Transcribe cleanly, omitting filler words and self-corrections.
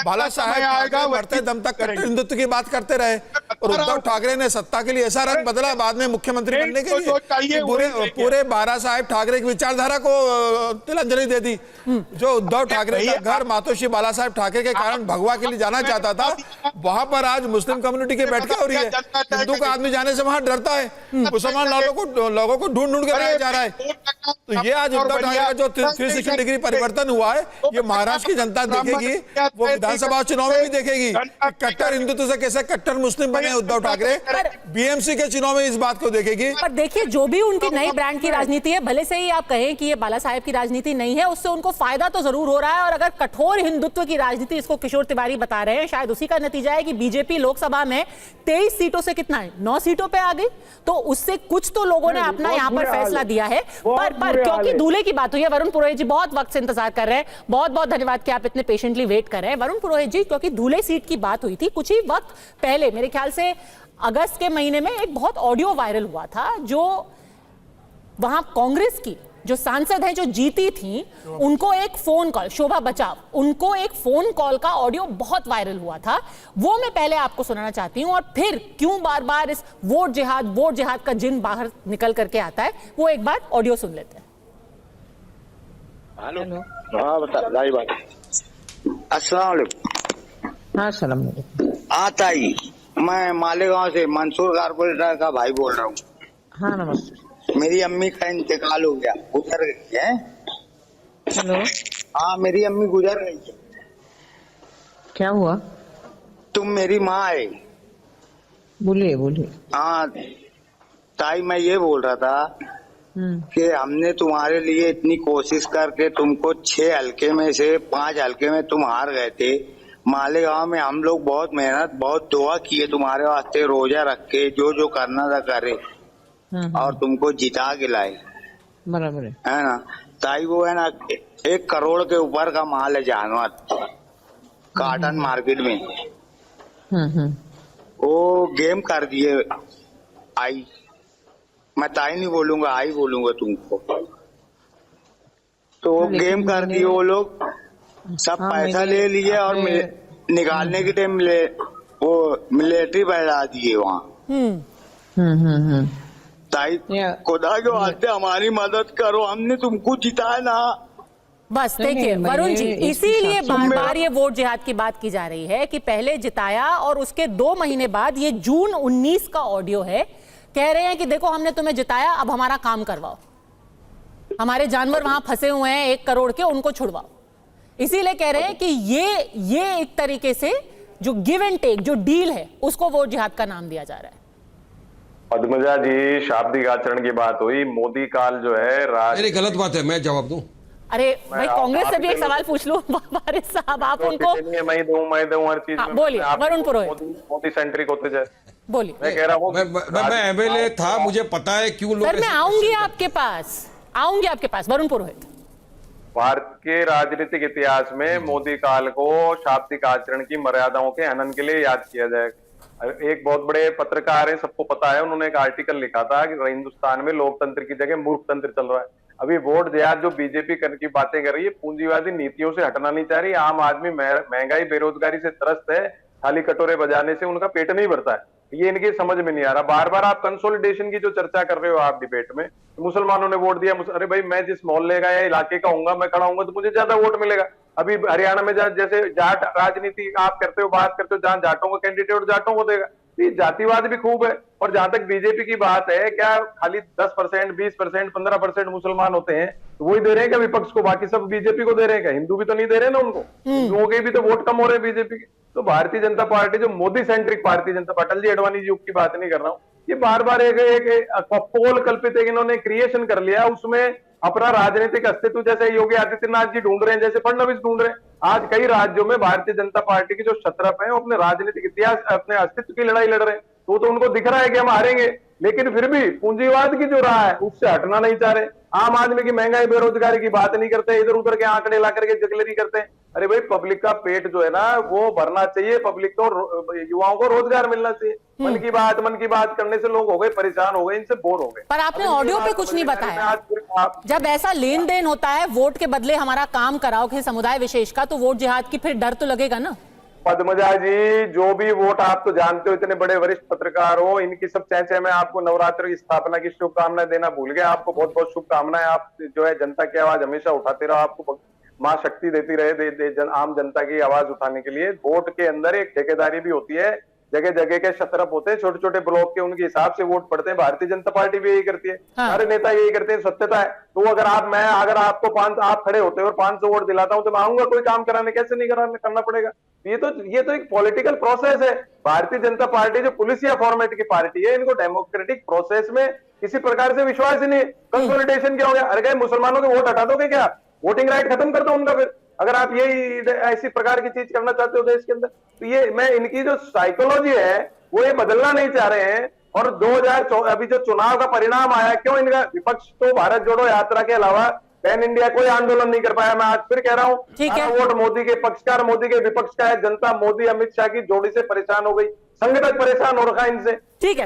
बाला साहेब मरते दम तक कट्टर हिंदुत्व की बात करते रहे और उद्धव ठाकरे ने सत्ता के लिए ऐसा रंग बदला बाद में मुख्यमंत्री बनने के लिए पूरे बाला साहेब ठाकरे की विचारधारा को तिलांजलि दे दी। जो उद्धव ठाकरे का घर मातोश्री बाला साहेब ठाकरे के कारण भगवा के लिए जाना चाहता था, वहां पर आज मुस्लिम कम्युनिटी की बैठक हो रही है। हिंदू का आदमी जाने से वहां डरता है, मुसलमान लोगों को ढूंढ के लाया जा रहा है। तो ये आज उद्धव ठाकरे का जो 360 डिग्री परिवर्तन हुआ है, ये महाराष्ट्र की जनता देखेगी, वो विधानसभा चुनाव में भी देखेगी। कट्टर हिंदुत्व से कैसे कट्टर मुस्लिम बने उद्धव ठाकरे, बीएमसी के चुनाव में इस बात को देखेगी। पर देखिए, जो भी उनकी नई ब्रांड की राजनीति है, भले से ही आप कहें कि ये बाला साहेब की राजनीति नहीं है, उससे उनको फायदा तो जरूर हो रहा है। और अगर कठोर हिंदुत्व की राजनीति, इसको किशोर तिवारी बता रहे हैं, शायद उसी का नतीजा है कि बीजेपी लोकसभा में 23 सीटों से कितना है, 9 सीटों पे आ गई। तो उससे कुछ तो लोगों ने अपना यहाँ पर फैसला दिया है। पर क्योंकि दूल्हे की बात हुई है, वरुण पुरोहित जी बहुत वक्त से इंतजार कर रहे हैं, बहुत बहुत धन्यवाद कि आप इतने पेशेंटली वेट कर रहे हैं। वरुण पुरोहित जी, क्योंकि दूल्हे सीट की बात हुई थी कुछ ही वक्त पहले, मेरे ख्याल से अगस्त के महीने में एक बहुत ऑडियो वायरल हुआ था, जो वहां कांग्रेस की जो सांसद हैं जो जीती थी, उनको एक फोन कॉल, शोभा बचाव, उनको एक फोन कॉल का ऑडियो बहुत वायरल हुआ था। वो मैं पहले आपको सुनाना चाहती हूं, और फिर क्यों बार बार इस वोट जिहाद का जिन बाहर निकल करके आता है, वो एक बार ऑडियो सुन लेते हैं। हेलो, हाँ बता भाई बात। अस्सलाम वालेकुम। हाँ सलाम वालेकुम। हाँ ताई, मैं मालेगांव से मंसूर कारपोरेटर का भाई बोल रहा हूँ। हाँ नमस्ते। मेरी अम्मी का इंतकाल हो गया, गुजर गई है। हेलो। हाँ, मेरी अम्मी गुजर गई है। क्या हुआ? तुम मेरी माँ है। बोलिए बोलिए। हाँ ताई, मैं ये बोल रहा था कि हमने तुम्हारे लिए इतनी कोशिश करके तुमको 6 हल्के में से 5 हल्के में तुम हार गए थे। मालेगांव में हम लोग बहुत मेहनत, बहुत दुआ किए तुम्हारे वास्ते, रोजा रख के जो करना था करे, और तुमको जिता के लाए। बराबर है ना ताई? वो है ना 1 करोड़ के ऊपर का माल है जानवर काटन मार्केट में। वो गेम कर दिए। आई, मैं ताई नहीं बोलूंगा, आई बोलूंगा तुमको। तो गेम कर दिए वो लोग, सब पैसा ले लिए और निकालने के टाइम वो मिलिट्री बैठा दिए वहाँ। ताई, खुदा के वास्ते हमारी मदद करो, हमने तुमको जिताया ना। बस देखिए वरुण जी, इसीलिए बार बार ये वोट जिहाद की बात की जा रही है कि पहले जिताया और उसके 2 महीने बाद, ये जून 19 का ऑडियो है, कह रहे हैं कि देखो हमने तुम्हें जिताया, अब हमारा काम करवाओ, हमारे जानवर वहां फंसे हुए हैं 1 करोड़ के, उनको छुड़वाओ। इसीलिए कह रहे हैं कि ये एक तरीके से जो गिव एंड टेक, जो डील है, उसको वोट जिहाद का नाम दिया जा रहा है। पद्मजा जी, शाब्दिक आचरण की बात हुई, मोदी काल जो है अरे गलत बात है, मैं जवाब दूं? अरे भाई, कांग्रेस से भी एक सवाल पूछ लूं वारिस साहब, आप उनको मैं दूं हर चीज। बोलिए वरुण पुरोहित। मोदी सेंट्रिक होते जाए। बोलिए। मैं कह रहा हूँ मैं एमएलए था, मुझे पता है क्यों लोग। सर मैं आऊंगी आपके पास वरुण पुरोहित। भारत के राजनीतिक इतिहास में मोदी काल को शाब्दिक आचरण की मर्यादाओं के हनन के लिए याद किया जाएगा। एक बहुत बड़े पत्रकार है, सबको पता है, उन्होंने एक आर्टिकल लिखा था कि हिंदुस्तान में लोकतंत्र की जगह मूर्खतंत्र चल रहा है। अभी वोट जिहाद जो बीजेपी की बातें कर रही है, पूंजीवादी नीतियों से हटना नहीं चाह रही। आम आदमी महंगाई बेरोजगारी से त्रस्त है, खाली कटोरे बजाने से उनका पेट नहीं भरता है। ये इनकी समझ में नहीं आ रहा। बार बार आप कंसोलिडेशन की जो चर्चा कर रहे हो आप डिबेट में, मुसलमानों ने वोट दिया, अरे भाई मैं जिस मोहल्ले का या इलाके का होऊंगा, मैं खड़ा होऊंगा तो मुझे ज्यादा वोट मिलेगा। अभी हरियाणा में जैसे जाट राजनीति आप करते हो, बात करते हो, जहां जाटों का कैंडिडेट जाटों को देगा। ये जातिवाद भी खूब है। और जहां तक बीजेपी की बात है, क्या खाली 10%, 20%, 15% मुसलमान होते हैं तो वही दे रहे हैं क्या विपक्ष को? बाकी सब बीजेपी को दे रहे हैं क्या? हिंदू भी तो नहीं दे रहे ना उनको। हिंदुओं के भी तो वोट कम हो रहे हैं बीजेपी के। तो भारतीय जनता पार्टी जो मोदी सेंट्रिक भारतीय जनता पार्टी, अटल जी अडवाणी जी की बात नहीं कर रहा हूँ, ये बार बार एक पोल कल्पित एक इन्होंने क्रिएशन कर लिया, उसमें अपना राजनीतिक अस्तित्व जैसे योगी आदित्यनाथ जी ढूंढ रहे हैं, जैसे फडणवीस ढूंढ रहे हैं। आज कई राज्यों में भारतीय जनता पार्टी की जो शत्रप है, वो अपने राजनीतिक इतिहास, अपने अस्तित्व की लड़ाई लड़ रहे हैं। तो उनको दिख रहा है कि हम हारेंगे, लेकिन फिर भी पूंजीवाद की जो राह है उससे हटना नहीं चाह रहे। आम आदमी की महंगाई बेरोजगारी की बात नहीं करते, इधर उधर के आंकड़े ला करके जगलरी करते हैं। अरे भाई, पब्लिक का पेट जो है ना वो भरना चाहिए, पब्लिक को, युवाओं को रोजगार मिलना चाहिए। मन की बात करने से लोग हो गए परेशान, हो गए, इनसे बोर हो गए। पर आपने ऑडियो पे कुछ नहीं बताया। जब ऐसा लेन देन होता है, वोट के बदले हमारा काम कराओ किसी समुदाय विशेष का, तो वोट जिहाद की फिर डर तो लगेगा ना। पद्मजा जी, जो भी वोट आप तो जानते हो, इतने बड़े वरिष्ठ पत्रकार हो, इनकी सब चर्चा में आपको नवरात्र की स्थापना की शुभकामनाएं देना भूल गए। आपको बहुत बहुत शुभकामनाएं। आप जो है जनता की आवाज हमेशा उठाते रहो, आपको मां शक्ति देती रहे आम जनता की आवाज उठाने के लिए। वोट के अंदर एक ठेकेदारी भी होती है, जगह जगह के शतरफ होते हैं, छोटे छोटे ब्लॉक के, उनके हिसाब से वोट पड़ते हैं। भारतीय जनता पार्टी भी यही करती है, सारे नेता यही करते हैं, सत्यता है। तो अगर आपको आप खड़े होते हो और 500 वोट दिलाता हूं तो मैं आऊंगा कोई काम कराने, कैसे नहीं करना पड़ेगा। ये तो एक पॉलिटिकल प्रोसेस है। भारतीय जनता पार्टी जो पुलिसिया फॉर्मेट की पार्टी है, इनको डेमोक्रेटिक प्रोसेस में किसी प्रकार से विश्वास ही नहीं। कंसोलिडेशन क्या हो गया? अरे क्या मुसलमानों के वोट हटा दोगे क्या? वोटिंग राइट खत्म कर दो उनका फिर, अगर आप यही ऐसी प्रकार की चीज करना चाहते हो देश के अंदर। तो ये मैं इनकी जो साइकोलॉजी है वो ये बदलना नहीं चाह रहे हैं। और 2024 अभी जो चुनाव का परिणाम आया, क्यों इनका विपक्ष तो भारत जोड़ो यात्रा के अलावा पैन इंडिया कोई आंदोलन नहीं कर पाया। मैं आज फिर कह रहा हूँ, वोट मोदी के पक्षकार, मोदी के विपक्ष का है। जनता मोदी अमित शाह की जोड़ी से परेशान हो गई, संघ तक परेशान हो रखा है इनसे। ठीक है।